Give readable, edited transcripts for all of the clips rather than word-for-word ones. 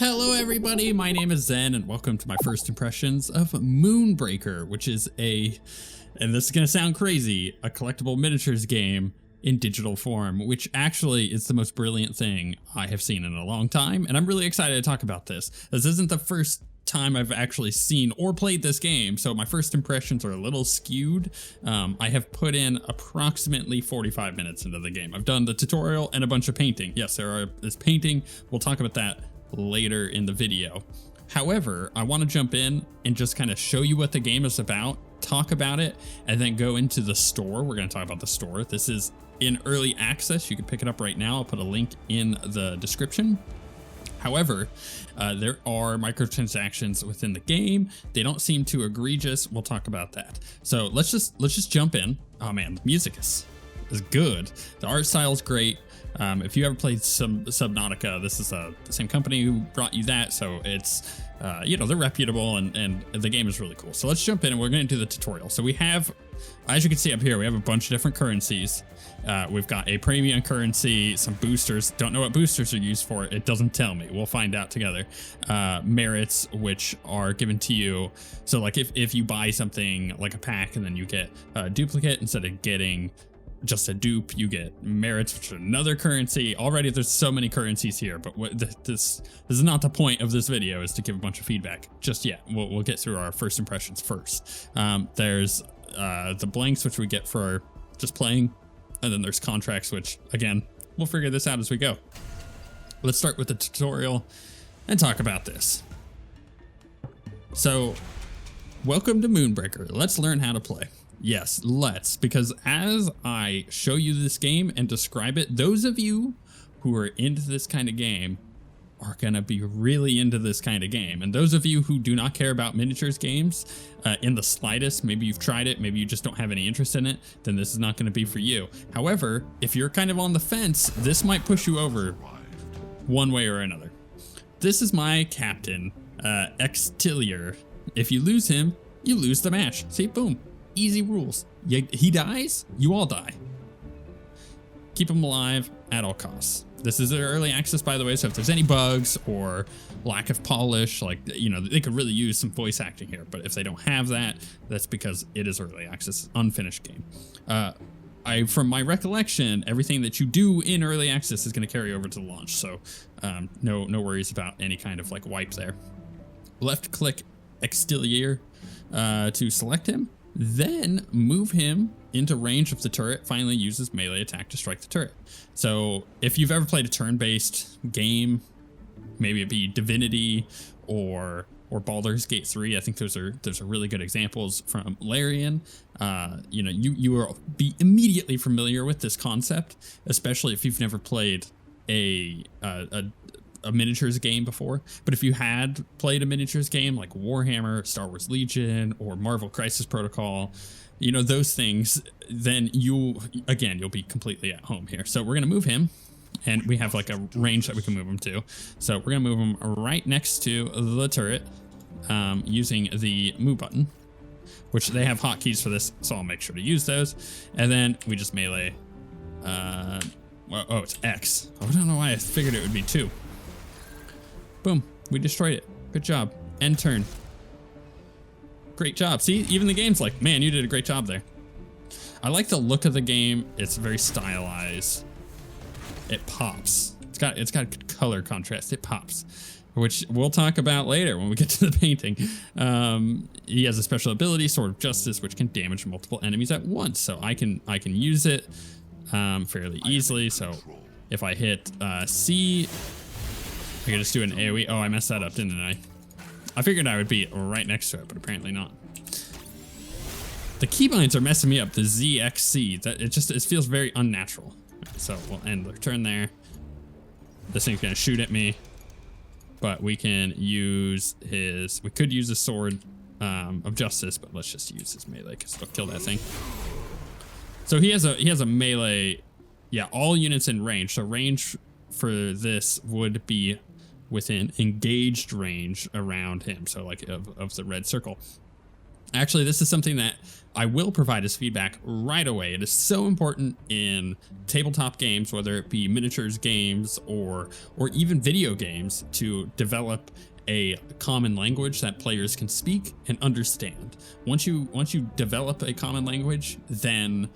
Hello everybody, my name is Zen and welcome to my first impressions of Moonbreaker, which is and this is gonna sound crazy, a collectible miniatures game in digital form, which actually is the most brilliant thing I have seen in a long time, and I'm really excited to talk about this. This isn't the first time I've actually seen or played this game, so my first impressions are a little skewed. I have put in approximately 45 minutes into the game. I've done the tutorial and a bunch of painting. Yes, there's painting. We'll talk about that later in the video. However, I want to jump in and just kind of show you what the game is about, talk about it, and then go into the store. We're going to talk about the store. This is in early access. You can pick it up right now. I'll put a link in the description. However, there are microtransactions within the game. They don't seem too egregious. We'll talk about that. So let's just jump in. Oh man, the music is good. The art style is great. If you ever played some Subnautica, this is the same company who brought you that, so it's they're reputable, and the game is really cool. So let's jump in and we're going to do the tutorial. So we have, as you can see up here, we have a bunch of different currencies. We've got a premium currency, some boosters. Don't know what boosters are used for. It doesn't tell me. We'll find out together. Merits, which are given to you. So like if you buy something like a pack and then you get a duplicate instead of getting just a dupe, you get merits, which are another currency. Already there's so many currencies here, but this is not the point of this video, is to give a bunch of feedback just yet. We'll get through our first impressions first. There's the blanks, which we get for just playing, and then there's contracts, which again, we'll figure this out as we go. Let's start with the tutorial and talk about this. So welcome to Moonbreaker. Let's learn how to play. Yes, let's, because as I show you this game and describe it, those of you who are into this kind of game are going to be really into this kind of game. And those of you who do not care about miniatures games in the slightest, maybe you've tried it, maybe you just don't have any interest in it, then this is not going to be for you. However, if you're kind of on the fence, this might push you over one way or another. This is my captain, Extilier. If you lose him, you lose the match. See, boom. Easy rules. He dies, you all die. Keep him alive at all costs. This is early access, by the way, so if there's any bugs or lack of polish, like, they could really use some voice acting here, but if they don't have that, that's because it is early access, unfinished game. From my recollection, everything that you do in early access is going to carry over to launch, so no worries about any kind of like wipe there. Left click Extilier to select him. Then move him into range of the turret. Finally uses melee attack to strike the turret. So if you've ever played a turn-based game, maybe it be Divinity or Baldur's Gate 3, I think those are really good examples from Larian. You will be immediately familiar with this concept, especially if you've never played a miniatures game before. But if you had played a miniatures game like Warhammer, Star Wars Legion, or Marvel Crisis Protocol, those things, then you'll be completely at home here. So we're going to move him, and we have like a range that we can move him to. So we're going to move him right next to the turret using the move button, which they have hotkeys for this, so I'll make sure to use those. And then we just melee. It's X. I don't know why I figured it would be 2. Boom, we destroyed it. Good job. End turn. Great job. See, even the game's like, man, you did a great job there. I like the look of the game. It's very stylized. It pops. It's got color contrast. It pops, which we'll talk about later when we get to the painting. He has a special ability, Sword of Justice, which can damage multiple enemies at once. So I can use it fairly easily. So if I hit C, I could just do an AoE. Oh, I messed that up, didn't I? I figured I would be right next to it, but apparently not. The keybinds are messing me up. The ZXC, it feels very unnatural. So we'll end the turn there. This thing's gonna shoot at me, but we can use we could use a Sword of Justice, but let's just use his melee because it'll kill that thing. So he has a melee. Yeah, all units in range. So range for this would be within engaged range around him, so like of the red circle. Actually, this is something that I will provide as feedback right away. It is so important in tabletop games, whether it be miniatures games or even video games, to develop a common language that players can speak and understand. Once you develop a common language, then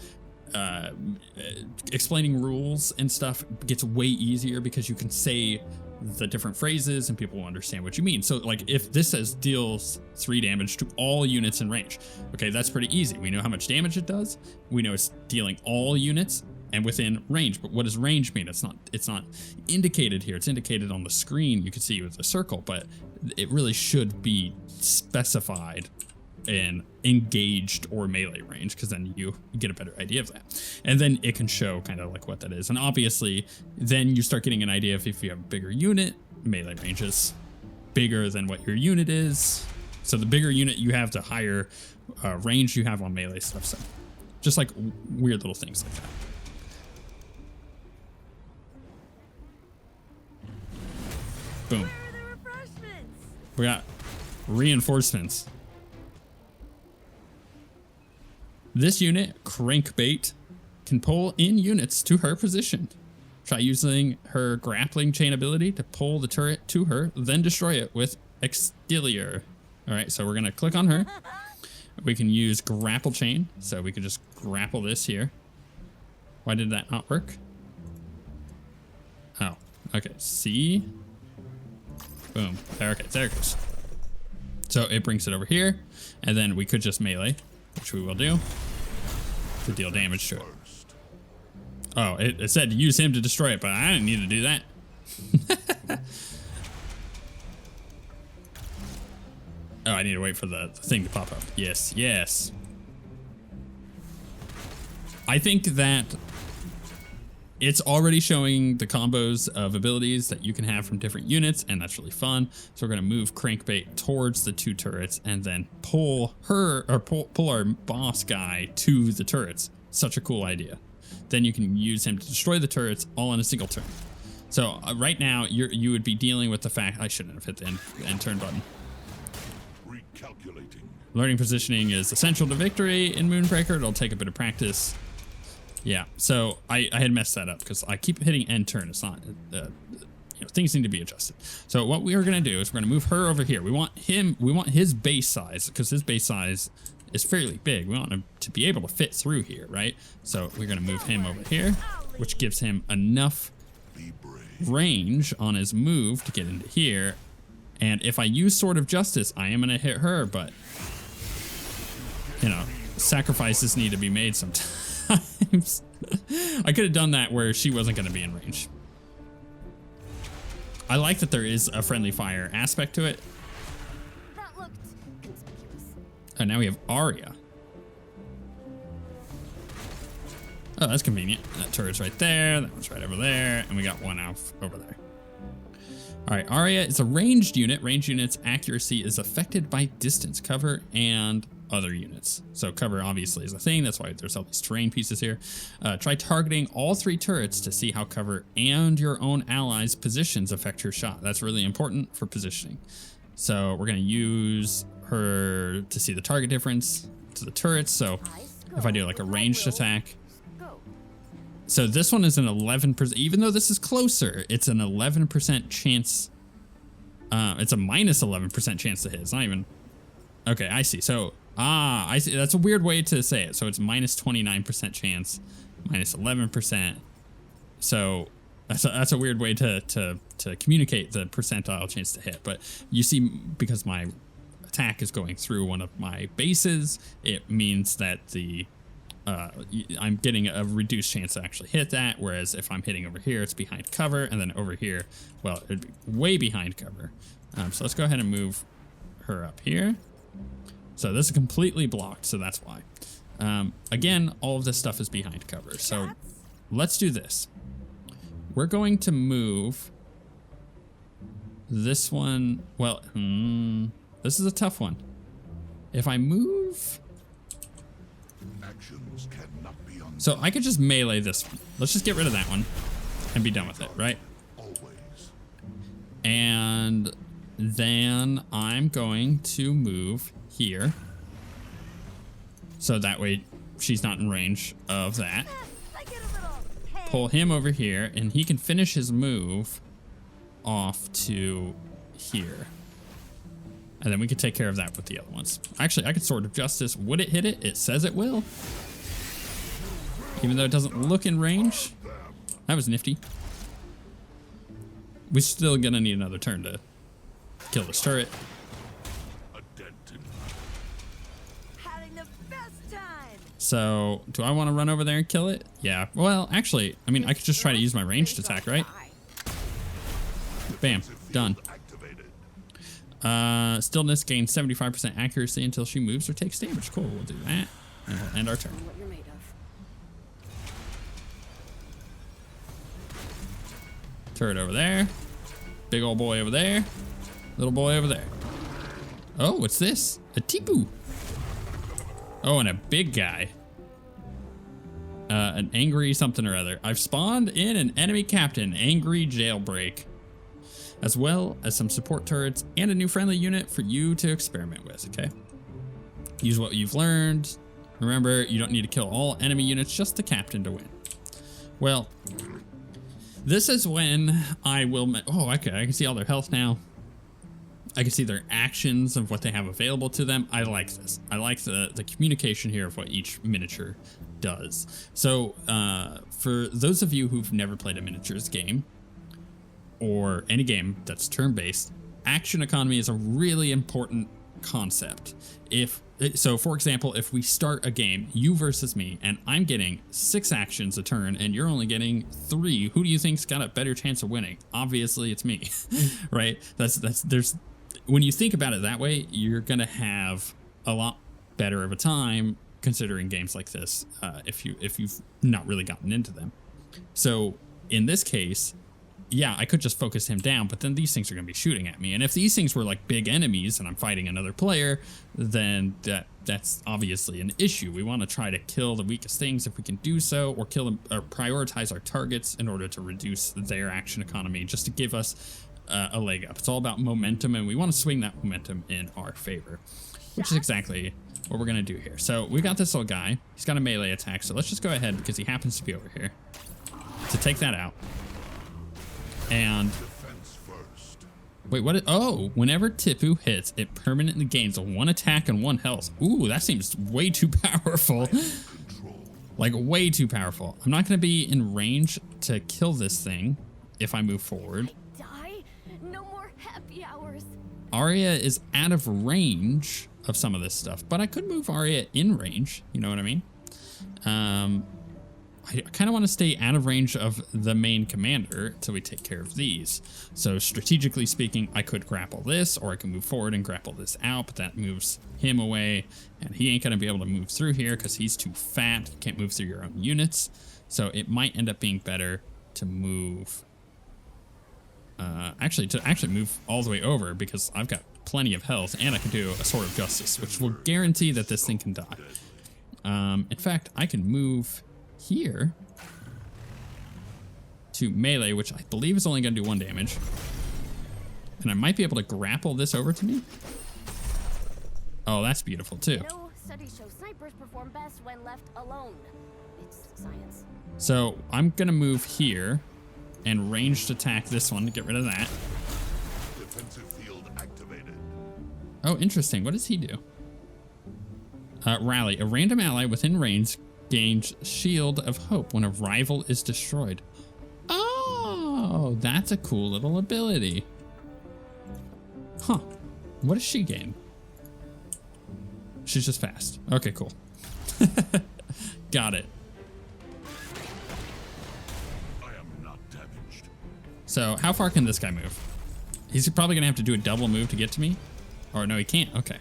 explaining rules and stuff gets way easier because you can say the different phrases and people will understand what you mean. So like if this says deals 3 damage to all units in range, okay, that's pretty easy. We know how much damage it does. We know it's dealing all units and within range. But what does range mean? It's not indicated here. It's indicated on the screen. You can see with the circle, but it really should be specified in engaged or melee range, because then you get a better idea of that. And then it can show kind of like what that is. And obviously then you start getting an idea of if you have a bigger unit, melee range is bigger than what your unit is. So the bigger unit you have, the higher range you have on melee stuff. So just like weird little things like that. Boom. We got reinforcements. This unit, Crankbait, can pull in units to her position. Try using her grappling chain ability to pull the turret to her, then destroy it with Exterior. All right, so we're gonna click on her. We can use grapple chain, so we could just grapple this here. Why did that not work? Oh, okay, see? Boom, there, okay, there it goes. So it brings it over here, and then we could just melee, which we will do, to deal damage to it. Oh, it said to use him to destroy it, but I didn't need to do that. Oh, I need to wait for the thing to pop up. Yes, yes. I think that it's already showing the combos of abilities that you can have from different units, and that's really fun. So we're gonna move Crankbait towards the 2 turrets and then pull her, or pull our boss guy to the turrets. Such a cool idea. Then you can use him to destroy the turrets all in a single turn. So right now you would be dealing with the fact, I shouldn't have hit the end turn button. Recalculating. Learning positioning is essential to victory in Moonbreaker. It'll take a bit of practice. Yeah, so I had messed that up because I keep hitting end turn. It's not, you know, things need to be adjusted. So what we are going to do is we're going to move her over here. We want his base size, because his base size is fairly big. We want him to be able to fit through here, right? So we're going to move him over here, which gives him enough range on his move to get into here. And if I use Sword of Justice, I am going to hit her, but, you know, sacrifices need to be made sometimes. I could have done that where she wasn't going to be in range. I like that there is a friendly fire aspect to it. That looked conspicuous. Oh, now we have Arya. Oh, that's convenient. That turret's right there. That one's right over there. And we got one out over there. All right, Arya is a ranged unit. Ranged units' accuracy is affected by distance, cover, and other units. So cover obviously is a thing. That's why there's all these terrain pieces here. Try targeting all 3 turrets to see how cover and your own allies' positions affect your shot. That's really important for positioning. So we're going to use her to see the target difference to the turrets. So if I do like a ranged attack, so this one is an 11%, even though this is closer, it's an 11% chance. It's a minus 11% chance to hit. It's not even, okay, I see. So, I see. That's a weird way to say it. So it's minus 29% chance, minus 11%. So that's a weird way to communicate the percentile chance to hit. But you see, because my attack is going through one of my bases, it means that I'm getting a reduced chance to actually hit that, whereas if I'm hitting over here, it's behind cover, and then over here, well, it'd be way behind cover. So let's go ahead and move her up here. So this is completely blocked, so that's why. Again, all of this stuff is behind cover. So let's do this. We're going to move this one. Well, this is a tough one. If I move... So I could just melee this one. Let's just get rid of that one and be done with it, right? Always. And then I'm going to move here. So that way she's not in range of that. I get a little hey. Pull him over here, and he can finish his move off to here. And then we could take care of that with the other ones. Actually, I could Sword of Justice. Would it hit it? It says it will. Even though it doesn't look in range. That was nifty. We're still gonna need another turn to kill this turret. Having the best time. So, do I want to run over there and kill it? Yeah. Well, actually, I mean, I could just try to use my ranged attack, right? Bam. Done. Stillness gains 75% accuracy until she moves or takes damage. Cool, we'll do that. And we'll end our turn. What you're made of. Turret over there. Big old boy over there. Little boy over there. Oh, what's this? A Tipu. Oh, and a big guy. An angry something or other. I've spawned in an enemy captain, angry jailbreak, as well as some support turrets and a new friendly unit for you to experiment with, okay? Use what you've learned. Remember, you don't need to kill all enemy units, just the captain to win. Well, this is when I will... Oh, okay, I can see all their health now. I can see their actions of what they have available to them. I like this. I like the communication here of what each miniature does. So, for those of you who've never played a miniatures game, or any game that's turn-based, action economy is a really important concept. So for example, if we start a game, you versus me, and I'm getting 6 actions a turn and you're only getting 3, who do you think's got a better chance of winning? Obviously it's me. Right? When you think about it that way, you're gonna have a lot better of a time considering games like this, if you've not really gotten into them. So in this case, yeah, I could just focus him down, but then these things are going to be shooting at me. And if these things were like big enemies and I'm fighting another player, then that's obviously an issue. We want to try to kill the weakest things if we can do so, or kill them, or prioritize our targets in order to reduce their action economy, just to give us a leg up. It's all about momentum, and we want to swing that momentum in our favor, which is exactly what we're going to do here. So we got this little guy. He's got a melee attack, so let's just go ahead, because he happens to be over here, to take that out. And wait, what? Oh, whenever Tipu hits, it permanently gains 1 attack and 1 health. Ooh, that seems way too powerful. Like way too powerful. I'm not going to be in range to kill this thing if I move forward. Die? No more happy hours. Arya is out of range of some of this stuff, but I could move Arya in range. You know what I mean? I kind of want to stay out of range of the main commander until we take care of these. So strategically speaking, I could grapple this, or I can move forward and grapple this out, but that moves him away, and he ain't going to be able to move through here because he's too fat. You can't move through your own units. So it might end up being better to move, actually move all the way over, because I've got plenty of health, and I can do a Sword of Justice, which will guarantee that this thing can die. In fact, I can move here to melee, which I believe is only going to do 1 damage. And I might be able to grapple this over to me. Oh, that's beautiful too. Studies show snipers perform best when left alone. It's science. So I'm going to move here and ranged attack this one to get rid of that. Defensive field activated. Oh, interesting. What does he do? Rally. A random ally within range gains Shield of Hope when a rival is destroyed. Oh, that's a cool little ability. Huh. What does she gain? She's just fast. Okay, cool. Got it. I am not damaged. So how far can this guy move? He's probably going to have to do a double move to get to me. Or no, he can't. Okay.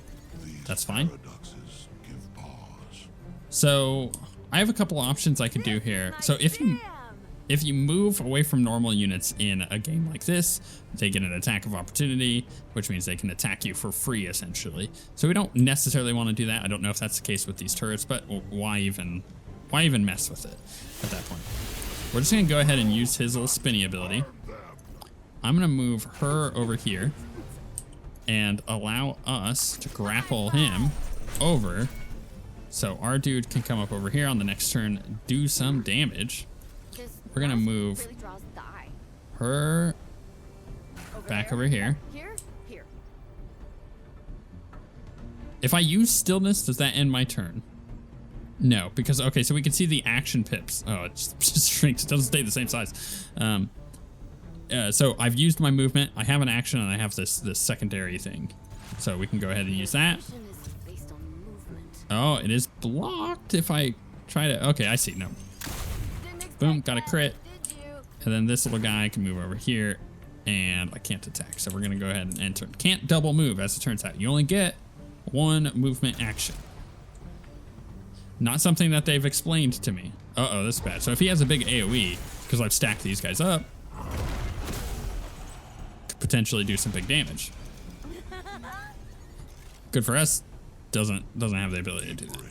That's fine. Paradoxes give pause. So I have a couple options I could do here. So if you move away from normal units in a game like this, they get an attack of opportunity, which means they can attack you for free, essentially. So we don't necessarily want to do that. I don't know if that's the case with these turrets, but why even mess with it at that point? We're just going to go ahead and use his little spinny ability. I'm going to move her over here and allow us to grapple him over So our dude can come up over here on the next turn, do some damage. This We're gonna mouse move really draws the eye. her back over here. Here. If I use stillness, does that end my turn? No, because, okay, so we can see the action pips. Oh, it just shrinks. It doesn't stay the same size. So I've used my movement. I have an action, and I have this secondary thing. So we can go ahead and use that. Action is based on movement. Oh, it is blocked if I try to... Okay, I see. No. Didn't expect Boom, got a that, crit. did you? And then this little guy can move over here, and I can't attack. So we're going to go ahead and enter. Can't double move, as it turns out. You only get one movement action. Not something that they've explained to me. Uh-oh, this is bad. So if he has a big AoE, because I've stacked these guys up, could potentially do some big damage. Good for us. Doesn't have the ability to do that.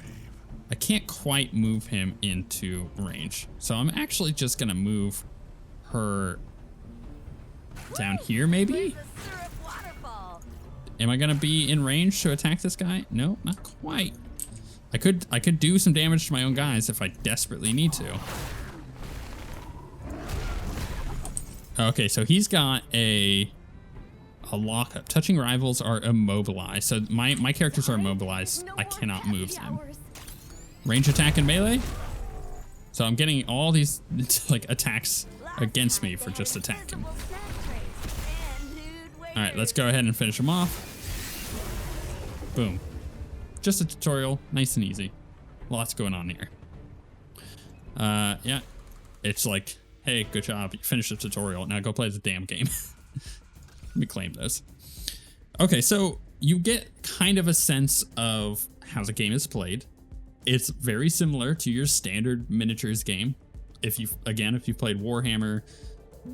I can't quite move him into range. So I'm actually just gonna move her down here, maybe? Where's the syrup waterfall? Am I gonna be in range to attack this guy? No, not quite. I could do some damage to my own guys if I desperately need to. Okay, so he's got a lockup. Touching rivals are immobilized. So my characters are immobilized. No I more cannot move happy them. hours. Range attack and melee. So I'm getting all these like attacks against me for just attacking. Visible snack trays and nude All right, let's waiters. go ahead and finish him off. Boom. Just a tutorial, nice and easy. Lots going on here. Yeah, it's like, hey, good job, you finished the tutorial. Now go play the damn game. Let me claim those. Okay, so you get kind of a sense of how the game is played. It's very similar to your standard miniatures game. If you've played Warhammer,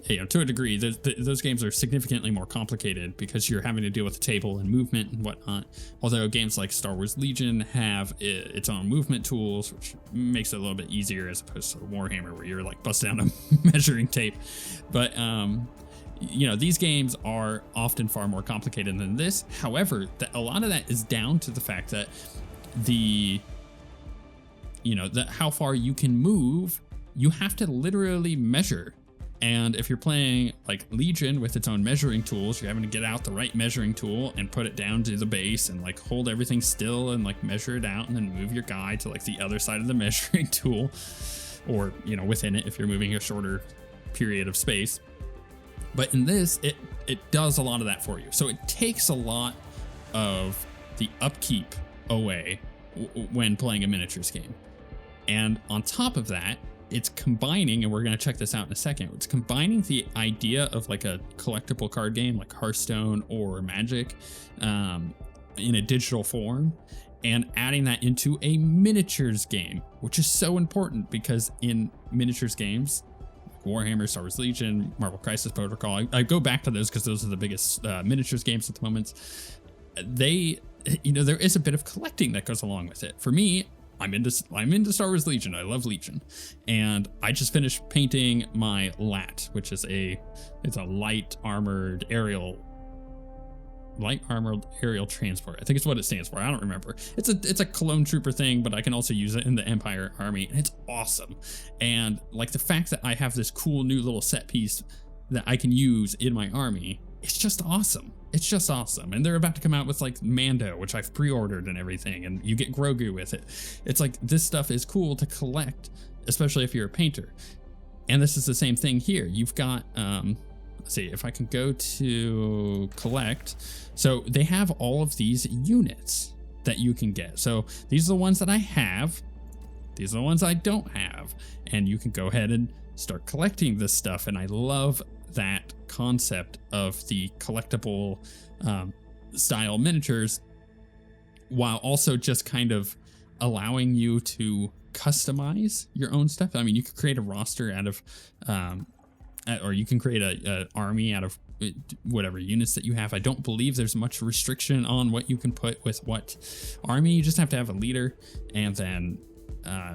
to a degree, those games are significantly more complicated because you're having to deal with the table and movement and whatnot. Although games like Star Wars Legion have its own movement tools, which makes it a little bit easier as opposed to Warhammer, where you're like busting down a measuring tape. But these games are often far more complicated than this. However, a lot of that is down to the fact that how far you can move, you have to literally measure. And if you're playing like Legion with its own measuring tools, you're having to get out the right measuring tool and put it down to the base and like hold everything still and like measure it out and then move your guy to like the other side of the measuring tool, or within it if you're moving a shorter period of space. But in this, it does a lot of that for you. So it takes a lot of the upkeep away when playing a miniatures game. And on top of that, it's combining, and we're going to check this out in a second, it's combining the idea of like a collectible card game like Hearthstone or Magic in a digital form, and adding that into a miniatures game, which is so important because in miniatures games, Warhammer, Star Wars Legion, Marvel Crisis Protocol, I go back to those because those are the biggest miniatures games at the moment. There is a bit of collecting that goes along with it. For me, I'm into Star Wars Legion. I love Legion, and I just finished painting my LAT, which is it's a light armored aerial transport. I think it's what it stands for. I don't remember. It's a clone trooper thing, but I can also use it in the Empire army, and it's awesome. And like the fact that I have this cool new little set piece that I can use in my army, it's just awesome. It's just awesome. And they're about to come out with like Mando, which I've pre-ordered and everything, and you get Grogu with it. It's like this stuff is cool to collect, especially if you're a painter. And this is the same thing here. You've got, let's see if I can go to collect. So they have all of these units that you can get. So these are the ones that I have. These are the ones I don't have. And you can go ahead and start collecting this stuff. And I love that concept of the collectible style miniatures, while also just kind of allowing you to customize your own stuff. I mean, you could create a roster out of, or you can create a army out of whatever units that you have. I don't believe there's much restriction on what you can put with what army. You just have to have a leader, and then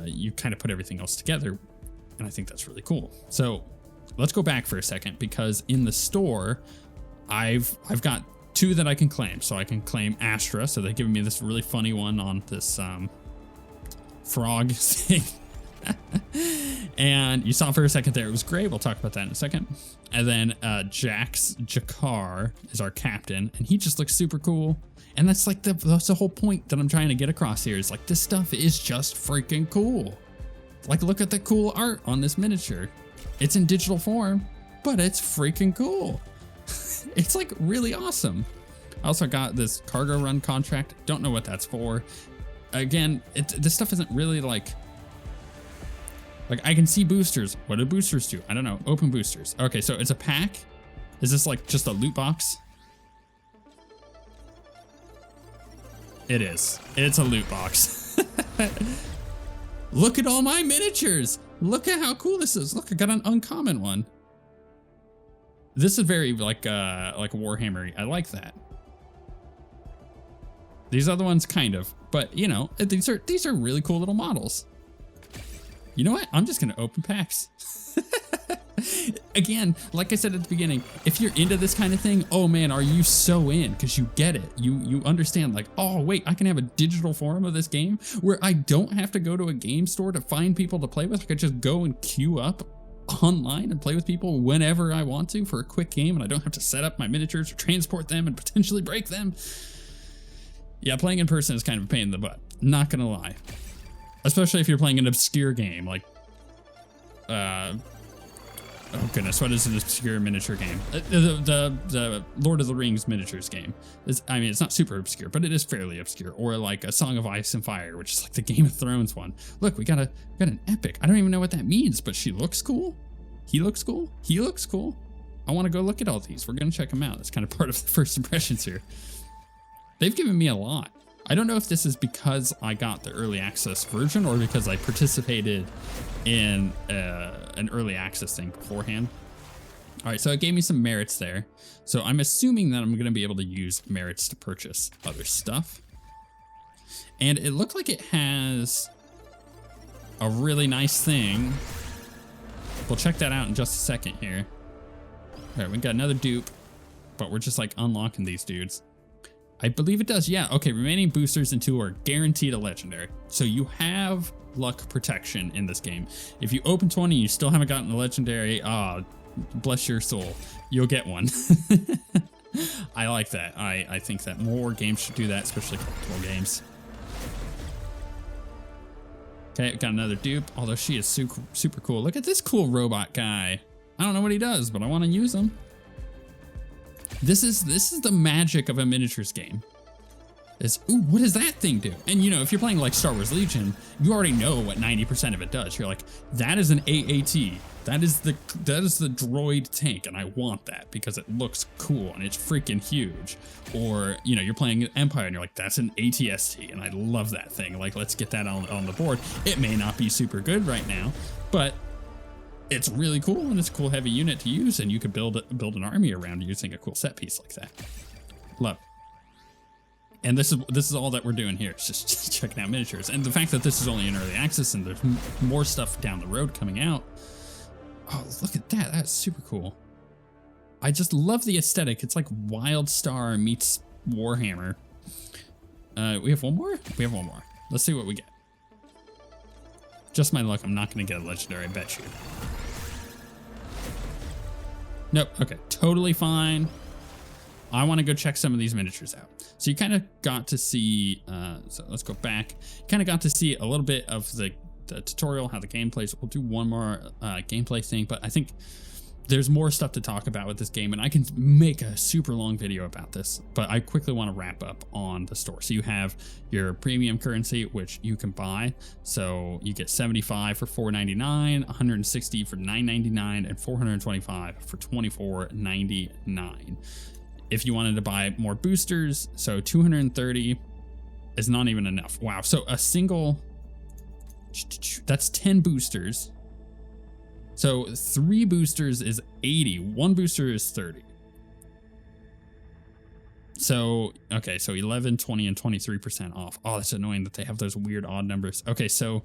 you kind of put everything else together. And I think that's really cool. So let's go back for a second, because in the store, I've got two that I can claim. So I can claim Astra. So they're giving me this really funny one on this frog thing. And you saw for a second there, it was gray. We'll talk about that in a second. And then Jax Jakar is our captain, and he just looks super cool. And that's like that's the whole point that I'm trying to get across here, is like this stuff is just freaking cool. Like, look at the cool art on this miniature. It's in digital form, but it's freaking cool. It's like really awesome. I also got this cargo run contract. Don't know what that's for. Again, this stuff isn't really like I can see boosters. What do boosters do? I don't know. Open boosters. Okay, so it's a pack. Is this like just a loot box? It is. It's a loot box. Look at all my miniatures. Look at how cool this is. Look, I got an uncommon one. This is very like Warhammer-y. I like that. These other ones kind of, but you know, these are really cool little models. You know what? I'm just gonna open packs. Again, like I said at the beginning, if you're into this kind of thing, oh man, are you so in? Because you get it. You understand, like, oh wait, I can have a digital form of this game where I don't have to go to a game store to find people to play with. I could just go and queue up online and play with people whenever I want to for a quick game, and I don't have to set up my miniatures or transport them and potentially break them. Yeah, playing in person is kind of a pain in the butt. Not gonna lie. Especially if you're playing an obscure game like, oh goodness, what is an obscure miniature game? The Lord of the Rings miniatures game. I mean, it's not super obscure, but it is fairly obscure. Or like a Song of Ice and Fire, which is like the Game of Thrones one. Look, we got an epic. I don't even know what that means, but she looks cool. He looks cool. He looks cool. I want to go look at all these. We're gonna check them out. That's kind of part of the first impressions here. They've given me a lot. I don't know if this is because I got the early access version or because I participated in an early access thing beforehand. All right, so it gave me some merits there. So I'm assuming that I'm going to be able to use merits to purchase other stuff. And it looked like it has a really nice thing. We'll check that out in just a second here. All right, we got another dupe, but we're just like unlocking these dudes. I believe it does. Yeah. Okay. Remaining boosters and 2 are guaranteed a legendary. So you have luck protection in this game. If you open 20 and you still haven't gotten a legendary, bless your soul, you'll get one. I like that. I think that more games should do that, especially collectible games. Okay. Got another dupe, although she is super cool. Look at this cool robot guy. I don't know what he does, but I want to use him. This is the magic of a miniatures game. Ooh, what does that thing do? And you know, if you're playing like Star Wars Legion, you already know what 90% of it does. You're like, that is an AAT. That is the droid tank, and I want that because it looks cool and it's freaking huge. Or, you know, you're playing Empire and you're like, that's an ATST, and I love that thing. Like, let's get that on the board. It may not be super good right now, but it's really cool, and it's a cool heavy unit to use, and you could build an army around using a cool set piece like that. Love. And this is all that we're doing here. It's just checking out miniatures. And the fact that this is only in early access and there's more stuff down the road coming out. Oh, look at that. That's super cool. I just love the aesthetic. It's like WildStar meets Warhammer. We have one more? We have one more. Let's see what we get. Just my luck, I'm not going to get a legendary, I bet you. Nope. Okay. Totally fine. I want to go check some of these miniatures out. So you kind of got to see, so let's go back. Kind of got to see a little bit of the tutorial, how the game plays. We'll do one more gameplay thing, but I think there's more stuff to talk about with this game, and I can make a super long video about this, but I quickly want to wrap up on the store. So you have your premium currency, which you can buy. So you get 75 for $4.99, 160 for $9.99, and 425 for $24.99. If you wanted to buy more boosters, so 230 is not even enough. Wow. So a single, that's 10 boosters. So 3 boosters is 80. 1 booster is 30. So, okay, so 11, 20, and 23% off. Oh, that's annoying that they have those weird odd numbers. Okay, so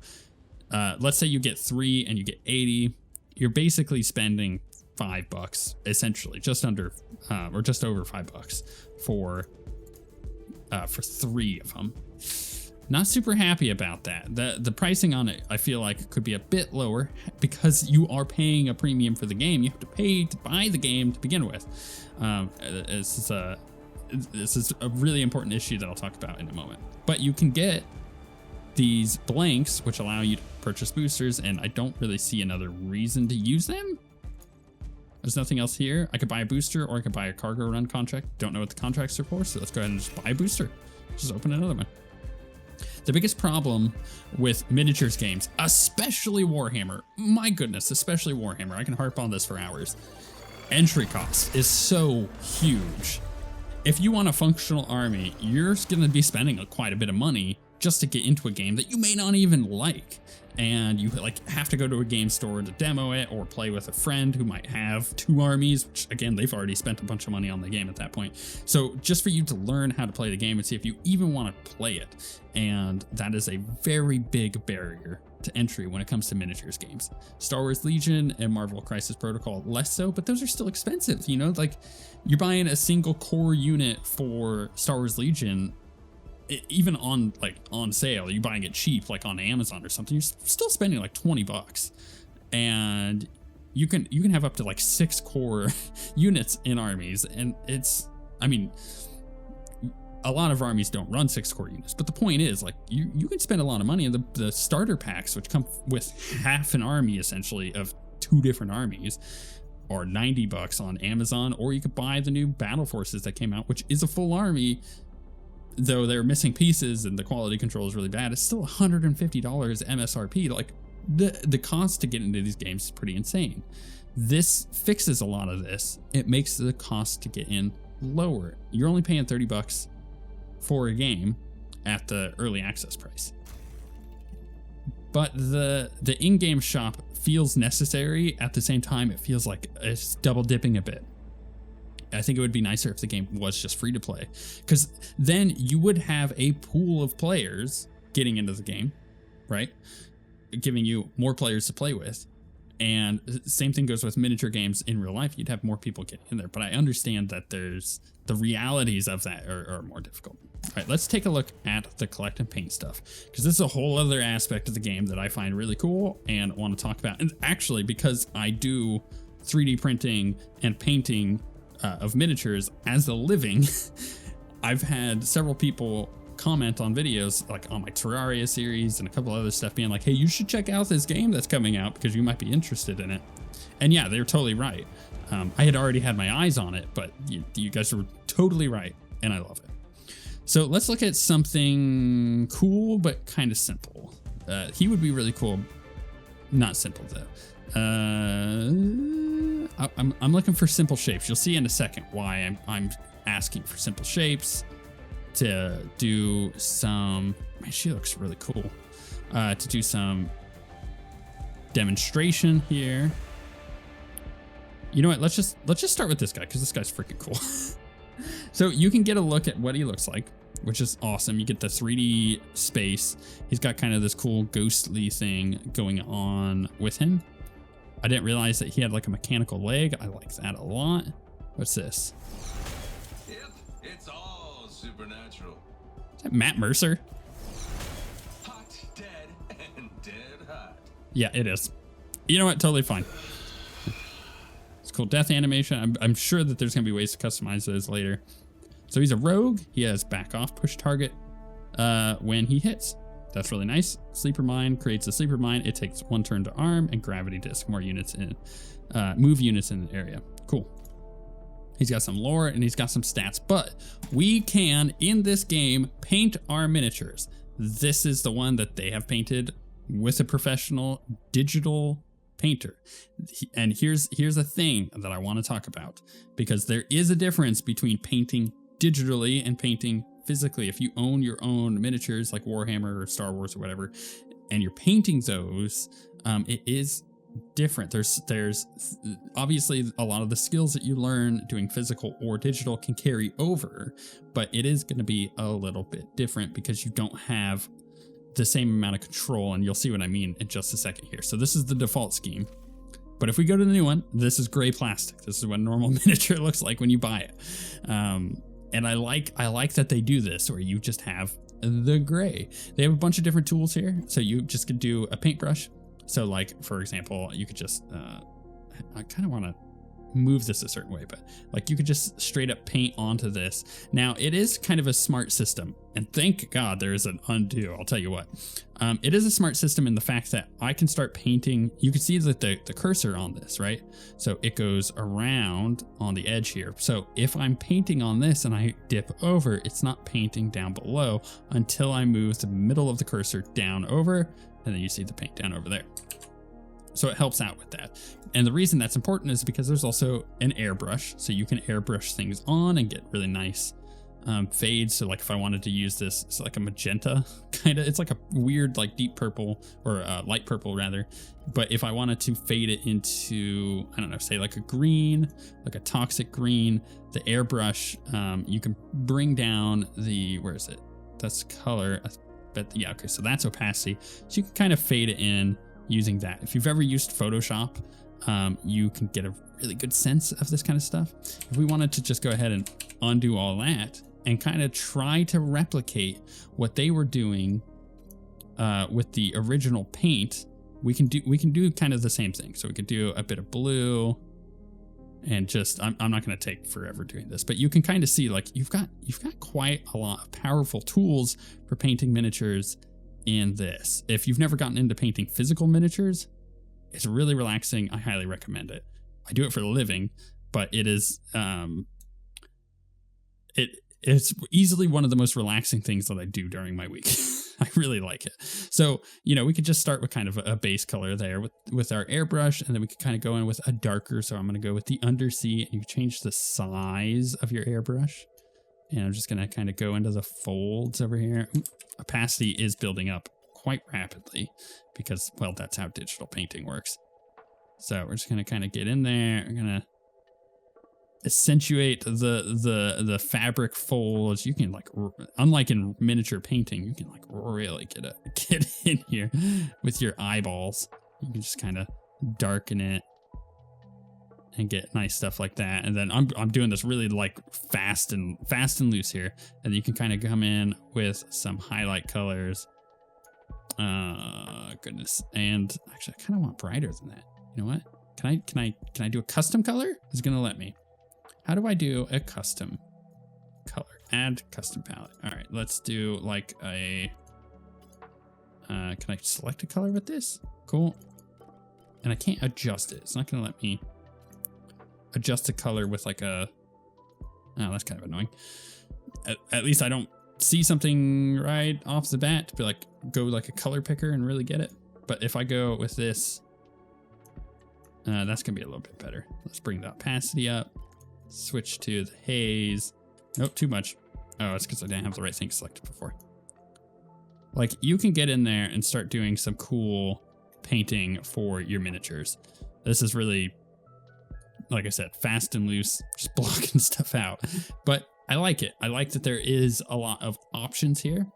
let's say you get 3 and you get 80. You're basically spending $5, essentially, just under or just over $5 for 3 of them. Not super happy about that. The pricing on it, I feel like, could be a bit lower because you are paying a premium for the game. You have to pay to buy the game to begin with. This is a really important issue that I'll talk about in a moment. But you can get these blanks, which allow you to purchase boosters, and I don't really see another reason to use them. There's nothing else here. I could buy a booster or I could buy a cargo run contract. Don't know what the contracts are for, so let's go ahead and just buy a booster. Just open another one. The biggest problem with miniatures games, especially Warhammer, my goodness, especially Warhammer, I can harp on this for hours. Entry cost is so huge. If you want a functional army, you're going to be spending quite a bit of money just to get into a game that you may not even like. And you like have to go to a game store to demo it or play with a friend who might have 2 armies, which again, they've already spent a bunch of money on the game at that point. So just for you to learn how to play the game and see if you even want to play it. And that is a very big barrier to entry when it comes to miniatures games. Star Wars Legion and Marvel Crisis Protocol less so, but those are still expensive. You know, like you're buying a single core unit for Star Wars Legion, even on sale, you're buying it cheap, like on Amazon or something, you're still spending like $20, and you can have up to like 6 core units in armies. And it's, I mean, a lot of armies don't run 6 core units, but the point is, like, you can spend a lot of money in the starter packs, which come with half an army essentially of 2 different armies, or $90 on Amazon, or you could buy the new Battle Forces that came out, which is a full army. Though they're missing pieces and the quality control is really bad, it's still $150 MSRP. Like the cost to get into these games is pretty insane. This fixes a lot of this. It makes the cost to get in lower. You're only paying $30 for a game at the early access price. But the in-game shop feels necessary. At the same time, it feels like it's double dipping a bit. I think it would be nicer if the game was just free to play, because then you would have a pool of players getting into the game, right? Giving you more players to play with. And same thing goes with miniature games in real life. You'd have more people getting in there, but I understand that there's the realities of that are more difficult. All right, let's take a look at the collect and paint stuff, because this is a whole other aspect of the game that I find really cool and want to talk about. And actually, because I do 3D printing and painting of miniatures as a living, I've had several people comment on videos like on my Terraria series and a couple other stuff being like, hey, you should check out this game that's coming out because you might be interested in it. And yeah, they're totally right. I had already had my eyes on it, but you guys were totally right, and I love it. So let's look at something cool but kind of simple. He would be really cool, not simple though. I'm looking for simple shapes. You'll see in a second why I'm asking for simple shapes to do some. Man, she looks really cool. To do some demonstration here. You know what? Let's just start with this guy because this guy's freaking cool. So you can get a look at what he looks like, which is awesome. You get the 3D space. He's got kind of this cool ghostly thing going on with him. I didn't realize that he had like a mechanical leg. I like that a lot. What's this? Yep, it's all supernatural. Is that Matt Mercer? Hot, dead, and dead hot. Yeah, it is. You know what? Totally fine. It's cool death animation. I'm sure that there's going to be ways to customize those later. So he's a rogue. He has back off, push target when he hits. That's really nice. Sleeper Mine creates a Sleeper Mine. It takes 1 turn to arm, and Gravity Disc, more units in, move units in the area. Cool. He's got some lore and he's got some stats, but we can, in this game, paint our miniatures. This is the one that they have painted with a professional digital painter. And here's a thing that I want to talk about, because there is a difference between painting digitally and painting physically. If you own your own miniatures like Warhammer or Star Wars or whatever, and you're painting those, it is different. There's obviously a lot of the skills that you learn doing physical or digital can carry over, but it is going to be a little bit different because you don't have the same amount of control, and you'll see what I mean in just a second here. So this is the default scheme, but if we go to the new one, this is gray plastic. This is what a normal miniature looks like when you buy it. And I like that they do this, where you just have the gray. They have a bunch of different tools here. So you just could do a paintbrush. So like, for example, you could just, I kind of want to move this a certain way, but like you could just straight up paint onto this. Now it is kind of a smart system, and thank God there is an undo. I'll tell you what, it is a smart system in the fact that I can start painting. You can see that the cursor on this, right? So it goes around on the edge here. So if I'm painting on this and I dip over, it's not painting down below until I move the middle of the cursor down over, and then you see the paint down over there. So it helps out with that. And the reason that's important is because there's also an airbrush. So you can airbrush things on and get really nice fades. So like if I wanted to use this, it's like a magenta kind of, it's like a weird, like deep purple or light purple rather. But if I wanted to fade it into, I don't know, say like a green, like a toxic green, the airbrush, you can bring down the, where is it? That's color. But yeah, okay. So that's opacity. So you can kind of fade it in using that. If you've ever used Photoshop, you can get a really good sense of this kind of stuff. If we wanted to just go ahead and undo all that and kind of try to replicate what they were doing with the original paint, we can do kind of the same thing. So we could do a bit of blue and just, I'm not going to take forever doing this, but you can kind of see like you've got quite a lot of powerful tools for painting miniatures in this. If you've never gotten into painting physical miniatures, it's really relaxing. I highly recommend it. I do it for a living, but it is it's easily one of the most relaxing things that I do during my week. I really like it. So, you know, we could just start with kind of a base color there with our airbrush, and then we could kind of go in with a darker. So I'm going to go with the undersea, and you change the size of your airbrush. And I'm just going to kind of go into the folds over here. Opacity is building up quite rapidly because, well, that's how digital painting works. So we're just going to kind of get in there. We're going to accentuate the fabric folds. You can like, unlike in miniature painting, you can like really get in here with your eyeballs. You can just kind of darken it and get nice stuff like that. And then I'm doing this really like fast and loose here. And you can kind of come in with some highlight colors. Goodness. And actually I kind of want brighter than that. You know what? Can I do a custom color? It's going to let me. How do I do a custom color? Add custom palette. All right, let's do like a, can I select a color with this? Cool. And I can't adjust it. It's not going to let me adjust the color with like a, oh, that's kind of annoying. At least I don't see something right off the bat to be like, go like a color picker and really get it. But if I go with this, that's gonna be a little bit better. Let's bring the opacity up, switch to the haze. Nope, too much. Oh, it's because I didn't have the right thing selected before. Like you can get in there and start doing some cool painting for your miniatures. This is really, like I said, fast and loose, just blocking stuff out. But I like it. I like that there is a lot of options here.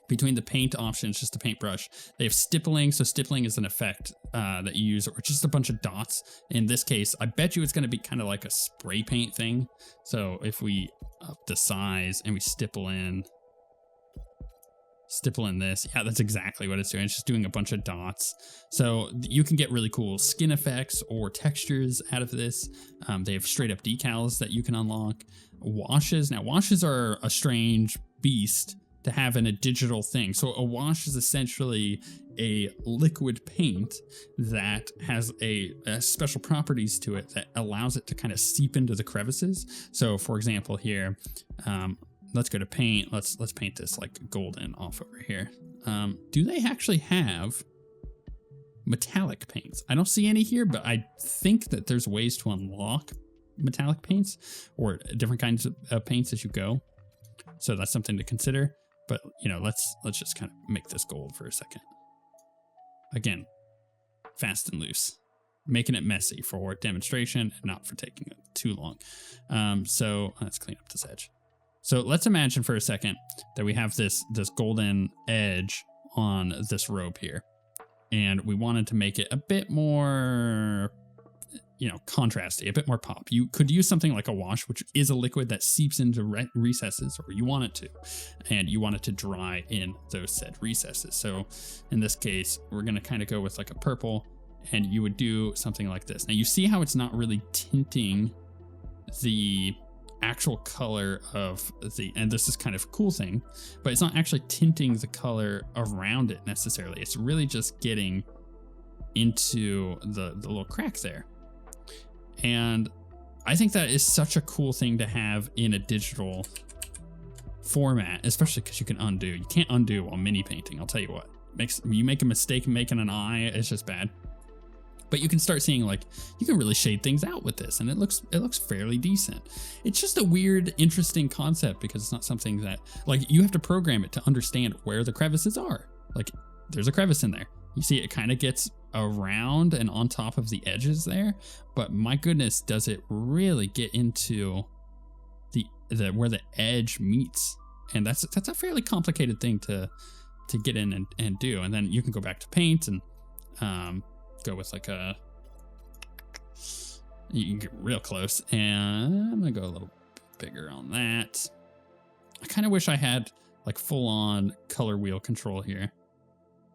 Between the paint options, just the paintbrush, they have stippling. So stippling is an effect that you use, or just a bunch of dots. In this case, I bet you it's going to be kind of like a spray paint thing. So if we up the size and we stipple in this, yeah, that's exactly what it's doing. It's just doing a bunch of dots. So you can get really cool skin effects or textures out of this. They have straight up decals that you can unlock. Washes. Now, washes are a strange beast to have in a digital thing. So a wash is essentially a liquid paint that has a special properties to it that allows it to kind of seep into the crevices. So for example here, let's go to paint. Let's paint this like golden off over here. Do they actually have metallic paints? I don't see any here, but I think that there's ways to unlock metallic paints or different kinds of paints as you go. So that's something to consider. But, you know, let's just kind of make this gold for a second. Again, fast and loose, making it messy for demonstration and not for taking it too long. So let's clean up this edge. So let's imagine for a second that we have this golden edge on this robe here, and we wanted to make it a bit more you know, contrasty, a bit more pop. You could use something like a wash, which is a liquid that seeps into recesses, or you want it to, and you want it to dry in those said recesses. So in this case, we're going to kind of go with like a purple, and you would do something like this. Now you see how it's not really tinting the actual color of the, and this is kind of a cool thing, but it's not actually tinting the color around it necessarily. It's really just getting into the little crack there. And I think that is such a cool thing to have in a digital format, especially because you can undo. You can't undo while mini painting, I'll tell you what. You make a mistake making an eye, it's just bad. But you can start seeing, like, you can really shade things out with this, and it looks fairly decent. It's just a weird, interesting concept because it's not something that, like, you have to program it to understand where the crevices are. Like, there's a crevice in there. You see it kind of gets around and on top of the edges there, but my goodness, does it really get into the where the edge meets. And that's a fairly complicated thing to get in and do. And then you can go back to paint and go with like you can get real close, and I'm gonna go a little bigger on that. I kind of wish I had like full on color wheel control here,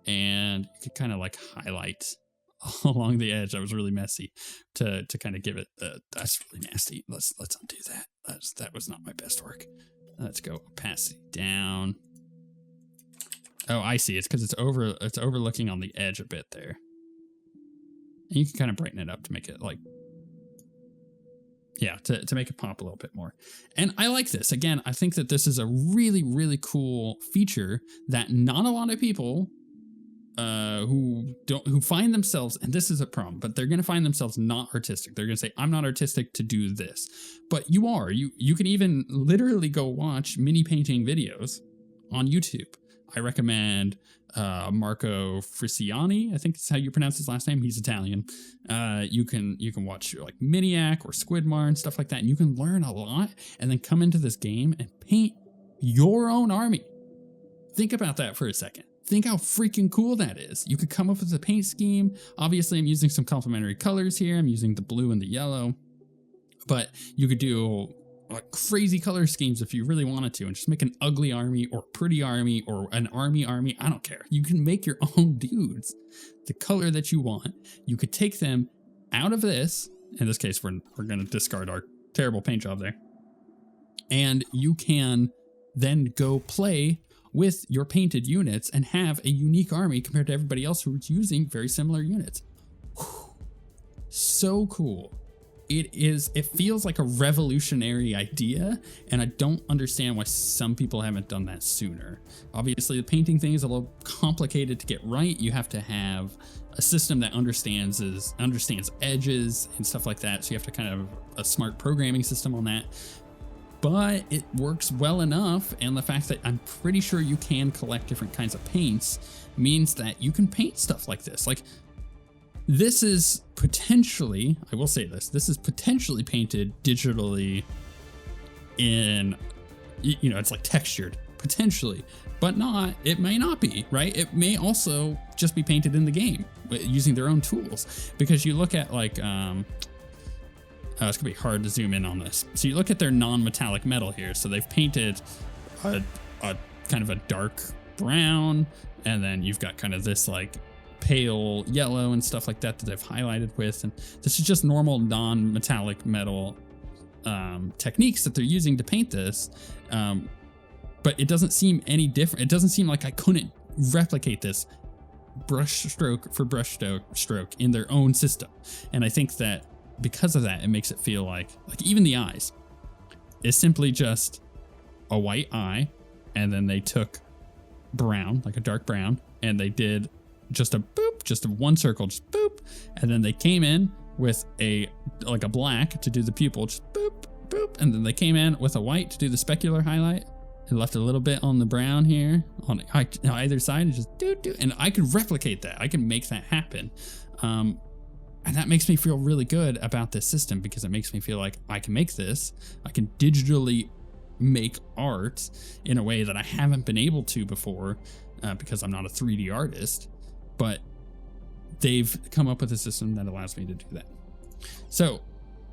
and you could kind of like highlight along the edge. That was really messy to kind of give it that's really nasty. Let's undo that. That was not my best work. Let's go opacity down. Oh, I see. It's because it's overlooking on the edge a bit there. And you can kind of brighten it up to make it like, yeah, to make it pop a little bit more. And I like this. Again, I think that this is a really, really cool feature that not a lot of people who find themselves, and this is a problem, but they're going to find themselves not artistic. They're going to say, I'm not artistic to do this. But you are. You can even literally go watch mini painting videos on YouTube. I recommend Marco Frisiani. I think that's how you pronounce his last name. He's Italian. You can watch like Miniac or Squidmar and stuff like that, and you can learn a lot and then come into this game and paint your own army. Think about that for a second. Think how freaking cool that is. You could come up with a paint scheme. Obviously, I'm using some complementary colors here. I'm using the blue and the yellow, but you could do like crazy color schemes if you really wanted to, and just make an ugly army or pretty army or an army. I don't care. You can make your own dudes the color that you want. You could take them out of this. In this case, we're going to discard our terrible paint job there. And you can then go play with your painted units and have a unique army compared to everybody else who's using very similar units. Whew. So cool. It feels like a revolutionary idea, and I don't understand why some people haven't done that sooner. Obviously, the painting thing is a little complicated to get right. You have to have a system that understands edges and stuff like that. So you have to kind of have a smart programming system on that. But it works well enough, and the fact that I'm pretty sure you can collect different kinds of paints means that you can paint stuff like this. Like, this is potentially, I will say this is potentially painted digitally in, you know, it's like textured, potentially, but not, it may not be, right? It may also just be painted in the game using their own tools, because you look at like, it's gonna be hard to zoom in on this. So you look at their non-metallic metal here. So they've painted a kind of a dark brown, and then you've got kind of this like pale yellow and stuff like that they've highlighted with. And this is just normal non-metallic metal techniques that they're using to paint this. But it doesn't seem any different. It doesn't seem like I couldn't replicate this brush stroke for brush stroke in their own system. And I think that because of that, it makes it feel like even the eyes is simply just a white eye, and then they took brown, like a dark brown, and they did just a boop, just a one circle, just boop, and then they came in with a black to do the pupil, just boop, boop, and then they came in with a white to do the specular highlight, and left a little bit on the brown here on either side, and just do, and I could replicate that. I can make that happen. And that makes me feel really good about this system, because it makes me feel like I can make this. I can digitally make art in a way that I haven't been able to before, because I'm not a 3D artist. But they've come up with a system that allows me to do that. So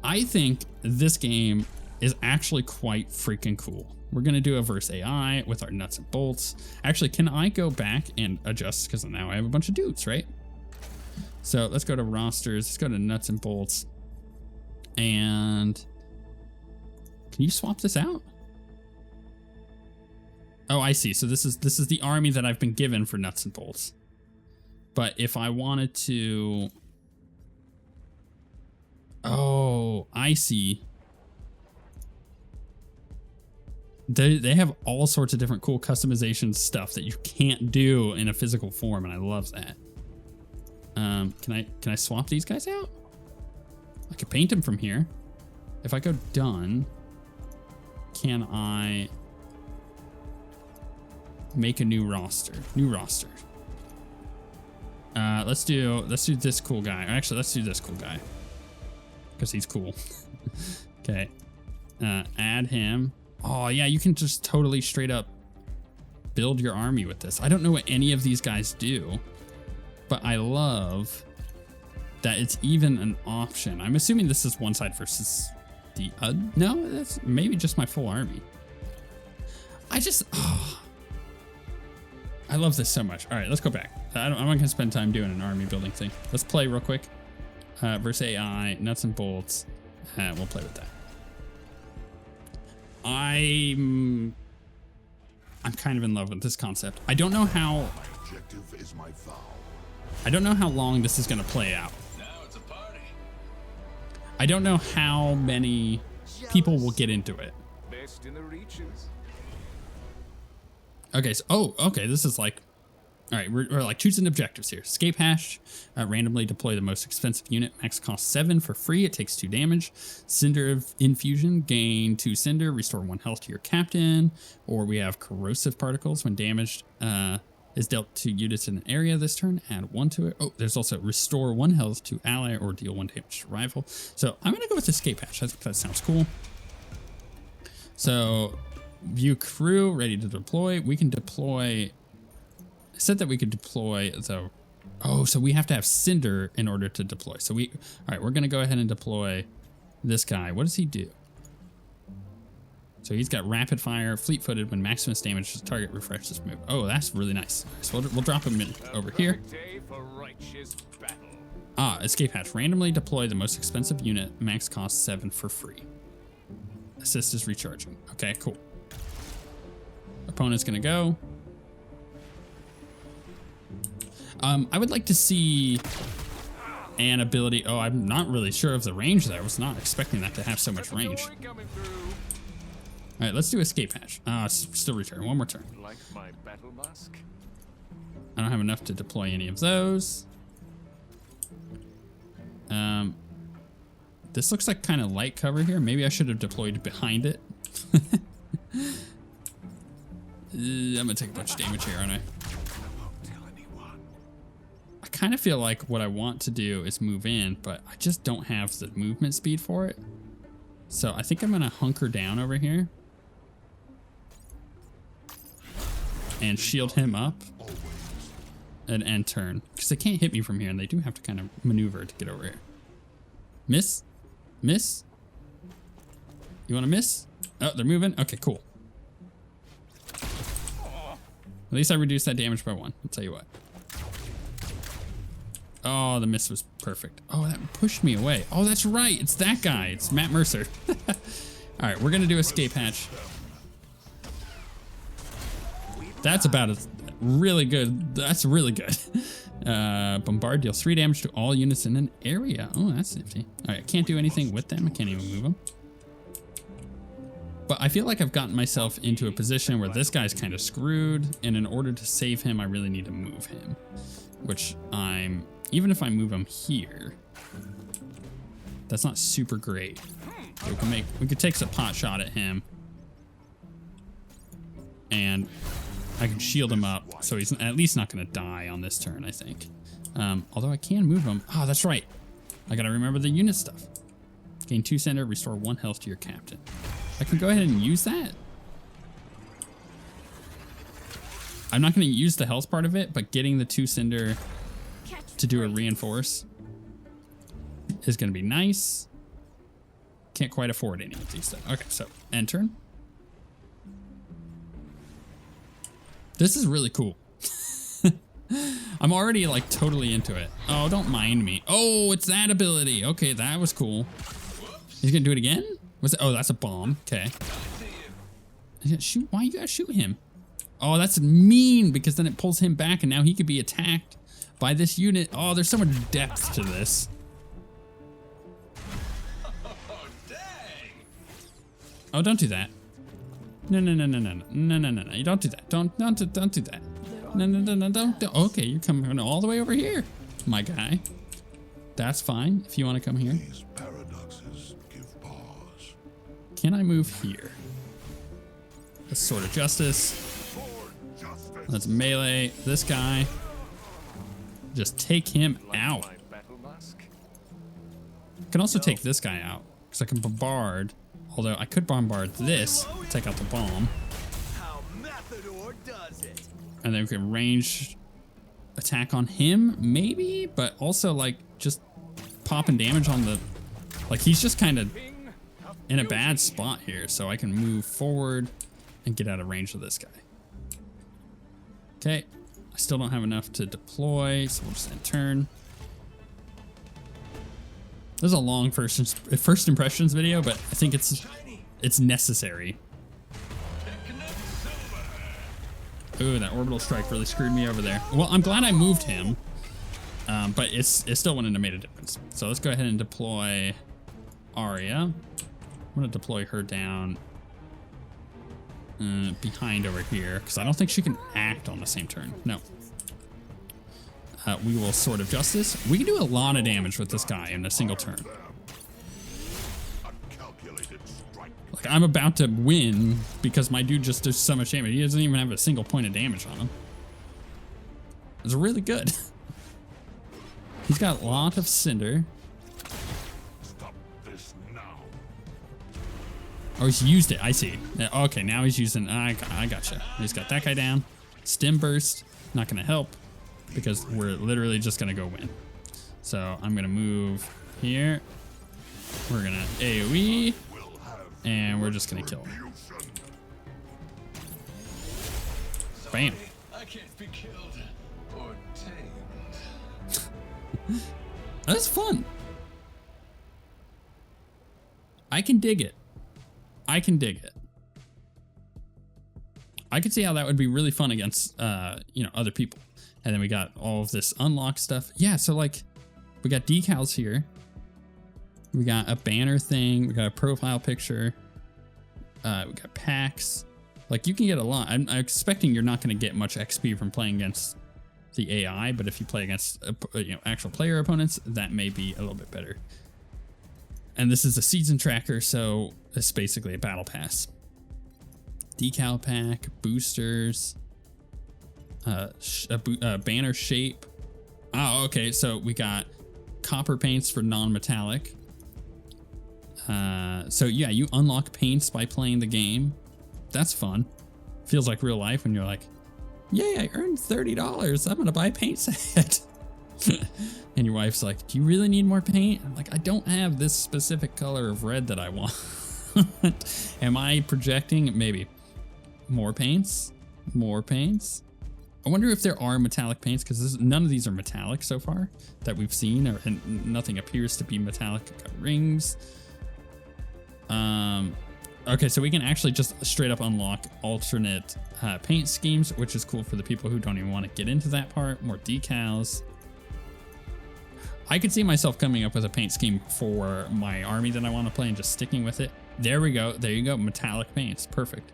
I think this game is actually quite freaking cool. We're going to do a verse AI with our nuts and bolts. Actually, can I go back and adjust? Because now I have a bunch of dudes, right? So let's go to rosters. Let's go to nuts and bolts. And can you swap this out? Oh, I see. So this is the army that I've been given for nuts and bolts. But if I wanted to... Oh, I see. They have all sorts of different cool customization stuff that you can't do in a physical form, and I love that. Can I swap these guys out? I could paint them from here. If I go done, can I make a new roster? New roster. Let's do this cool guy. Or actually, let's do this cool guy because he's cool. Okay. Add him. Oh yeah, you can just totally straight up build your army with this. I don't know what any of these guys do, but I love that it's even an option. I'm assuming this is one side versus the other. No, that's maybe just my full army. I love this so much. All right, let's go back. I'm not gonna spend time doing an army building thing. Let's play real quick. Verse AI, nuts and bolts. We'll play with that. I'm kind of in love with this concept. I don't know how. My objective is my vow. I don't know how long this is gonna play out. Now it's a party. I don't know how many people will get into it. Best in the reaches. Okay, so okay, this is like, all right, we're like choosing objectives here. Escape hash, randomly deploy the most expensive unit, max cost 7 for free. It takes 2 damage. Cinder of infusion, gain 2 cinder, restore 1 health to your captain. Or we have corrosive particles when damaged is dealt to units in an area this turn. Add 1 to it. Oh, there's also restore 1 health to ally or deal 1 damage to rival. So I'm gonna go with escape hash. I think that sounds cool. So view crew ready to deploy. We can deploy. It said that we could deploy the. Oh, so we have to have cinder in order to deploy. So all right, we're gonna go ahead and deploy this guy. What does he do? So he's got rapid fire, fleet-footed. When maximus damage to target, refresh this move. Oh, that's really nice. So we'll drop him in over here. Escape hatch. Randomly deploy the most expensive unit. Max cost 7 for free. Assist is recharging. Okay, cool. Opponent's gonna go. I would like to see an ability. Oh, I'm not really sure of the range there. I was not expecting that to have so much range. All right, let's do escape hatch. Still return. One more turn. Like my battle mask? I don't have enough to deploy any of those. This looks like kind of light cover here. Maybe I should have deployed behind it. I'm gonna take a bunch of damage here, aren't I? I kind of feel like what I want to do is move in, but I just don't have the movement speed for it. So I think I'm gonna hunker down over here and shield him up and end turn, because they can't hit me from here, and they do have to kind of maneuver to get over here. Miss? Miss? You want to miss? Oh, they're moving? Okay, cool. At least I reduced that damage by 1. I'll tell you what. Oh, the miss was perfect. Oh, that pushed me away. Oh, that's right. It's that guy. It's Matt Mercer. All right, we're going to do escape hatch. That's about as really good. That's really good. Bombard, deal 3 damage to all units in an area. Oh, that's nifty. All right, I can't do anything with them. I can't even move them. But I feel like I've gotten myself into a position where this guy's kind of screwed, and in order to save him, I really need to move him. Which even if I move him here, that's not super great. So we could take a pot shot at him, and I can shield him up, so he's at least not going to die on this turn, I think. Although I can move him. Oh, that's right. I got to remember the unit stuff. Gain 2 cinder, restore 1 health to your captain. I can go ahead and use that. I'm not going to use the health part of it, but getting the 2 cinder to do a reinforce. is going to be nice. Can't quite afford any of these stuff. Okay, so end turn. This is really cool. I'm already like totally into it. Oh, don't mind me. Oh, it's that ability. Okay, that was cool. He's gonna do it again? What's it? Oh, that's a bomb. Okay. Shoot. Why you gotta shoot him? Oh, that's mean because then it pulls him back and now he could be attacked by this unit. Oh, there's so much depth to this. Oh, don't do that. No. You don't do that. Don't do that. No, don't. Okay, you're coming all the way over here, my guy. That's fine if you want to come here. These paradoxes give pause. Can I move here? Let's Sword of Justice. Let's melee this guy. Just take him out. My battle mask? I can also take this guy out because I can bombard. Although I could bombard this, take out the bomb. How Matador does it. And then we can range attack on him, maybe, but also like just popping damage on the, like he's just kind of in a bad spot here. So I can move forward and get out of range of this guy. Okay, I still don't have enough to deploy, so we'll just end turn. This is a long first impressions video, but I think it's necessary. Ooh, that orbital strike really screwed me over there. Well, I'm glad I moved him, but it still wouldn't have made a difference. So let's go ahead and deploy Arya. I'm gonna deploy her down behind over here because I don't think she can act on the same turn. No. We will Sword of Justice. We can do a lot of damage with this guy in a single turn. Like I'm about to win because my dude just does so much damage. He doesn't even have a single point of damage on him. It's really good. He's got a lot of Cinder. Stop this now. Oh, he's used it. I see. Okay, now he's using. I gotcha. He's got that guy down. Stim Burst. Not going to help because we're literally just going to go win. So I'm going to move here. We're going to AoE. And we're just going to kill him. Bam. I can't be killed or tamed. That's fun. I can dig it. I can dig it. I could see how that would be really fun against, other people. And then we got all of this unlock stuff. Yeah, so like, we got decals here. We got a banner thing. We got a profile picture. We got packs. Like, you can get a lot. I'm expecting you're not going to get much XP from playing against the AI, but if you play against actual player opponents, that may be a little bit better. And this is a season tracker, so it's basically a battle pass. Decal pack, boosters, banner shape. Oh, okay. So we got copper paints for non-metallic. So yeah, you unlock paints by playing the game. That's fun. Feels like real life when you're like, yay, I earned $30. I'm gonna buy a paint set. And your wife's like, do you really need more paint? I'm like, I don't have this specific color of red that I want. Am I projecting? Maybe. More paints? More paints? I wonder if there are metallic paints, because none of these are metallic so far that we've seen, and nothing appears to be metallic. Got rings. Okay, so we can actually just straight up unlock alternate paint schemes, which is cool for the people who don't even want to get into that part. More decals. I could see myself coming up with a paint scheme for my army that I want to play and just sticking with it. There we go. There you go. Metallic paints. Perfect.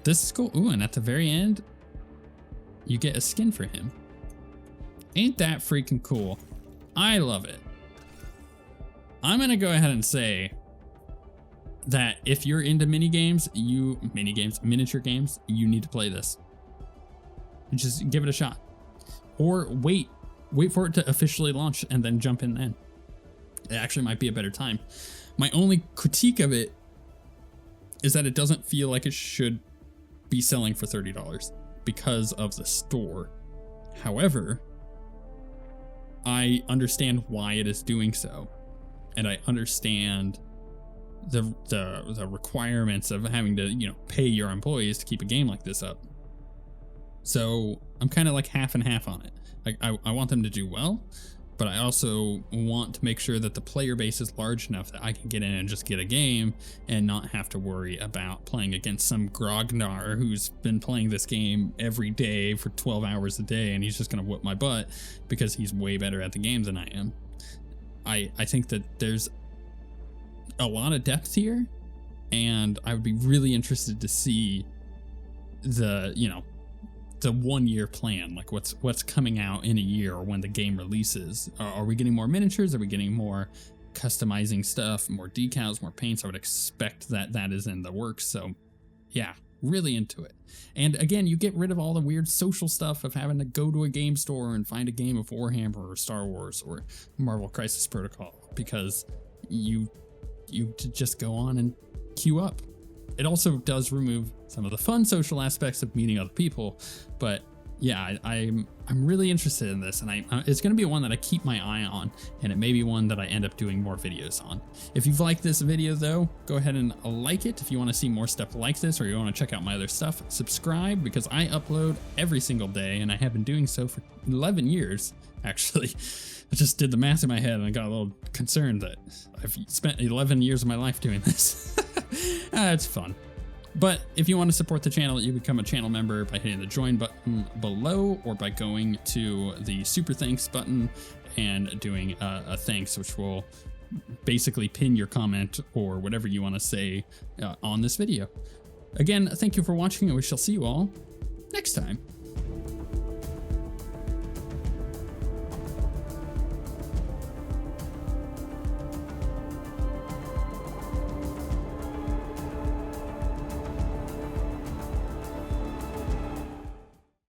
This is cool. Ooh, and at the very end, you get a skin for him. Ain't that freaking cool? I love it. I'm going to go ahead and say that if you're into miniature games, you need to play this. Just give it a shot. Or wait for it to officially launch and then jump in then. It actually might be a better time. My only critique of it is that it doesn't feel like it should be selling for $30 because of the store. However, I understand why it is doing so, and I understand the requirements of having to, you know, pay your employees to keep a game like this up. So I'm kind of like half and half on it. Like I want them to do well, but I also want to make sure that the player base is large enough that I can get in and just get a game and not have to worry about playing against some grognar who's been playing this game every day for 12 hours a day, and he's just going to whoop my butt because he's way better at the game than I am. I think that there's a lot of depth here, and I would be really interested to see the 1 year plan, like what's coming out in a year or when the game releases. Are we getting more miniatures? Are we getting more customizing stuff, more decals, more paints? I would expect that is in the works. So yeah, really into it. And again, you get rid of all the weird social stuff of having to go to a game store and find a game of Warhammer or Star Wars or Marvel Crisis Protocol, because you just go on and queue up. It also does remove some of the fun social aspects of meeting other people, but yeah, I'm really interested in this, and it's going to be one that I keep my eye on, and it may be one that I end up doing more videos on. If you've liked this video though, go ahead and like it. If you want to see more stuff like this, or you want to check out my other stuff, subscribe, because I upload every single day, and I have been doing so for 11 years, actually. I just did the math in my head, and I got a little concerned that I've spent 11 years of my life doing this. It's fun. But if you want to support the channel, you become a channel member by hitting the join button below, or by going to the super thanks button and doing a thanks, which will basically pin your comment or whatever you want to say on this video. Again, thank you for watching, and we shall see you all next time.